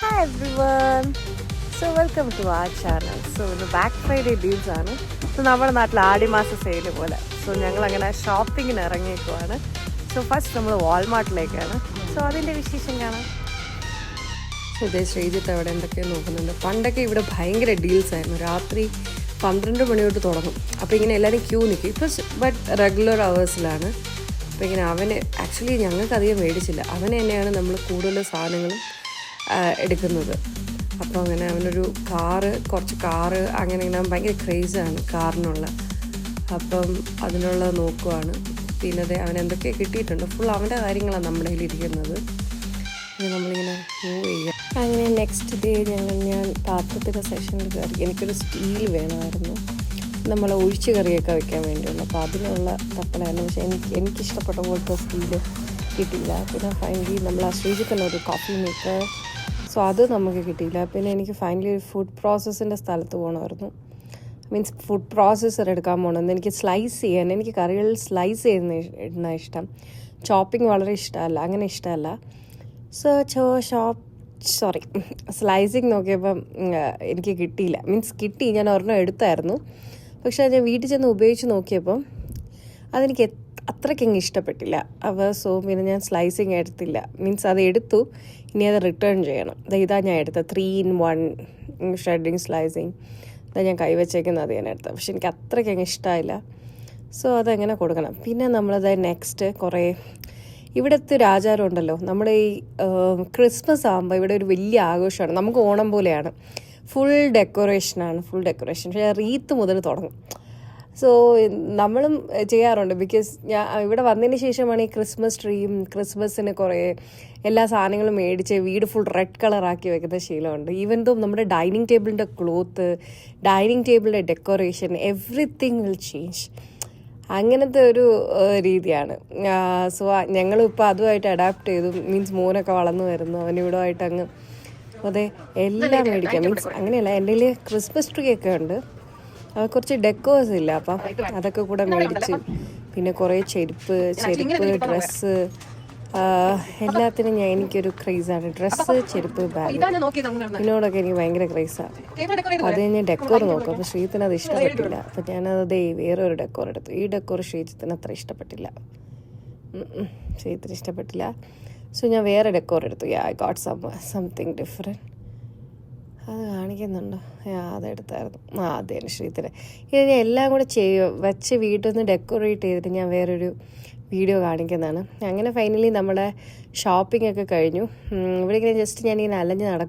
Hi everyone. So welcome to our channel. So ഇന്ന് back Friday deals ആണ്. So നമ്മുടെ നാട്ടിൽ ആടിമാസ സെയിൽ പോലെ. സോ ഞങ്ങൾ അങ്ങനെ ഷോപ്പിങ്ങിന് ഇറങ്ങിയേക്കുവാണ്. സോ ഫസ്റ്റ് നമ്മൾ വാൾമാർട്ടിലേക്കാണ്. സോ അതിൻ്റെ വിശേഷം കാണാം. ഇതേ ശ്രീജിത്ത് അവിടെ എന്തൊക്കെയോ നോക്കുന്നുണ്ട്. പണ്ടൊക്കെ ഇവിടെ ഭയങ്കര ഡീൽസ് ആയിരുന്നു. രാത്രി 12 മണി തൊട്ട് തുടങ്ങും. അപ്പോൾ ഇങ്ങനെ എല്ലാവരും ക്യൂ നിൽക്കും. ഇപ്പോൾ ബട്ട് റെഗുലർ അവേഴ്സിലാണ്. അപ്പോൾ ഇങ്ങനെ അവന് ആക്ച്വലി ഞങ്ങൾക്ക് അധികം മേടിച്ചില്ല. അവന് തന്നെയാണ് നമ്മൾ കൂടുതൽ സാധനങ്ങളും എടുക്കുന്നത്. അപ്പോൾ അങ്ങനെ അവനൊരു കുറച്ച് കാറ് അങ്ങനെ ഇങ്ങനെ ഭയങ്കര ക്രേസാണ് കാറിനുള്ള. അപ്പം അതിനുള്ള നോക്കുവാണ്. പിന്നെ അതെ അവൻ എന്തൊക്കെ കിട്ടിയിട്ടുണ്ട്. ഫുൾ അവൻ്റെ കാര്യങ്ങളാണ് നമ്മുടെ കയ്യിൽ ഇരിക്കുന്നത്. നമ്മളിങ്ങനെ മൂവ് ചെയ്യുക. അങ്ങനെ നെക്സ്റ്റ് ഡേ ഞാൻ പാത്രത്തിൻ്റെ സെഷനിൽ കയറി. എനിക്കൊരു സ്റ്റീൽ വേണമായിരുന്നു, നമ്മൾ ഒഴിച്ച് കറിയൊക്കെ വെക്കാൻ വേണ്ടിയുള്ളൂ. അപ്പോൾ അതിനുള്ള തപ്പലായിരുന്നു. പക്ഷേ എനിക്കിഷ്ടപ്പെട്ട പോലത്തെ സ്റ്റീല് കിട്ടിയില്ല. പിന്നെ ഫൈനലി നമ്മൾ ആ ശ്രീജിത്തിന് ഒരു കോഫി മേക്കർ, സോ അത് നമുക്ക് കിട്ടിയില്ല. പിന്നെ എനിക്ക് ഫൈനലി ഒരു ഫുഡ് പ്രോസസ്സിൻ്റെ സ്ഥലത്ത് പോകണമായിരുന്നു. മീൻസ് ഫുഡ് പ്രോസസ്സർ എടുക്കാൻ പോകണമെന്ന്. എനിക്ക് സ്ലൈസ് ചെയ്യാൻ, എനിക്ക് കറികൾ സ്ലൈസ് ചെയ്യുന്ന ഇഷ്ടം. ചോപ്പിംഗ് വളരെ ഇഷ്ടമല്ല, അങ്ങനെ ഇഷ്ടമല്ല. സ്ലൈസിങ് നോക്കിയപ്പം എനിക്ക് കിട്ടിയില്ല. മീൻസ് കിട്ടി, ഞാൻ ഒരെണ്ണം എടുത്തായിരുന്നു. പക്ഷേ ഞാൻ വീട്ടിൽ ചെന്ന് ഉപയോഗിച്ച് നോക്കിയപ്പം അതെനിക്ക് അത്രയ്ക്കങ്ങ് ഇഷ്ടപ്പെട്ടില്ല. സോ പിന്നെ ഞാൻ സ്ലൈസിങ് എടുത്തില്ല. മീൻസ് അത് എടുത്തു, ഇനി അത് റിട്ടേൺ ചെയ്യണം. ഇതാ ഞാൻ എടുത്ത 3-in-1 ഷ്രെഡിങ് സ്ലൈസിങ്. ഇതാ ഞാൻ കൈവച്ചേക്കുന്നത് അത് ഞാൻ എടുത്തത്. പക്ഷെ എനിക്ക് അത്രയ്ക്കങ്ങ് ഇഷ്ടമായില്ല. സോ അതെങ്ങനെ കൊടുക്കണം. പിന്നെ നമ്മളത് നെക്സ്റ്റ് കുറേ ഇവിടുത്തെ ഒരു ആചാരം ഉണ്ടല്ലോ, നമ്മുടെ ഈ ക്രിസ്മസ് ആകുമ്പോൾ ഇവിടെ ഒരു വലിയ ആഘോഷമാണ്. നമുക്ക് ഓണം പോലെയാണ്, ഫുൾ ഡെക്കറേഷൻ. പക്ഷേ റീത്ത് മുതൽ തുടങ്ങും. സോ നമ്മളും ചെയ്യാറുണ്ട്. ബിക്കോസ് ഞാൻ ഇവിടെ വന്നതിന് ശേഷമാണ് ഈ ക്രിസ്മസ് ട്രീയും ക്രിസ്മസിന് കുറേ എല്ലാ സാധനങ്ങളും മേടിച്ച് വീട് ഫുൾ റെഡ് കളറാക്കി വെക്കുന്ന ശീലമുണ്ട്. ഈവൻ ദോ നമ്മുടെ ഡൈനിങ് ടേബിളിൻ്റെ ക്ലോത്ത്, ഡൈനിങ് ടേബിളിൻ്റെ ഡെക്കറേഷൻ, എവ്രിതിങ് വിൽ ചേഞ്ച്. അങ്ങനത്തെ ഒരു രീതിയാണ്. സോ ഞങ്ങളും ഇപ്പോൾ അതുമായിട്ട് അഡാപ്റ്റ് ചെയ്തു. മീൻസ് മോനൊക്കെ വളർന്നു വരുന്നു, അവനിവിടമായിട്ട് അങ്ങ് അതെ എല്ലാം മേടിക്കാം. മീൻസ് അങ്ങനെയല്ല, എൻ്റെ കയ്യിൽ ക്രിസ്മസ് ട്രീ ഒക്കെ ഉണ്ട്, കുറച്ച് ഡെക്കോസ് ഇല്ല, അപ്പം അതൊക്കെ കൂടെ മേടിച്ച്. പിന്നെ കുറേ ചെരുപ്പ്, ഡ്രസ്സ്, എല്ലാത്തിനും എനിക്കൊരു ക്രേസാണ്. ഡ്രസ്സ്, ചെരുപ്പ്, ബാഗ്, ഇതിനോടൊക്കെ എനിക്ക് ഭയങ്കര ക്രേസാണ്. അത് ഞാൻ ഡെക്കോർ നോക്കും. അപ്പോൾ ശ്രീജിത്തിന് അത് ഇഷ്ടപ്പെട്ടില്ല. അപ്പോൾ ഞാനത് വേറെ ഒരു ഡെക്കോർ എടുത്തു. ഈ ഡെക്കോർ ശ്രീജിത്തിന് അത്ര ഇഷ്ടപ്പെട്ടില്ല. സോ ഞാൻ വേറെ ഡെക്കോർ എടുത്തു. I got something different. അത് കാണിക്കുന്നുണ്ടോ? അതെടുത്തായിരുന്നു. അത് തന്നെ ശ്രീജിത്തിന്. ഇത് ഞാൻ എല്ലാം കൂടെ വെച്ച് വീട്ടിൽ നിന്ന് ഡെക്കറേറ്റ് ചെയ്തിട്ട് ഞാൻ വേറൊരു വീഡിയോ കാണിക്കുന്നതാണ്. അങ്ങനെ ഫൈനലി നമ്മുടെ ഷോപ്പിംഗ് ഒക്കെ കഴിഞ്ഞു. ഇവിടെ ഇങ്ങനെ ജസ്റ്റ് ഞാനിങ്ങനെ അലഞ്ഞ് നടക്കും.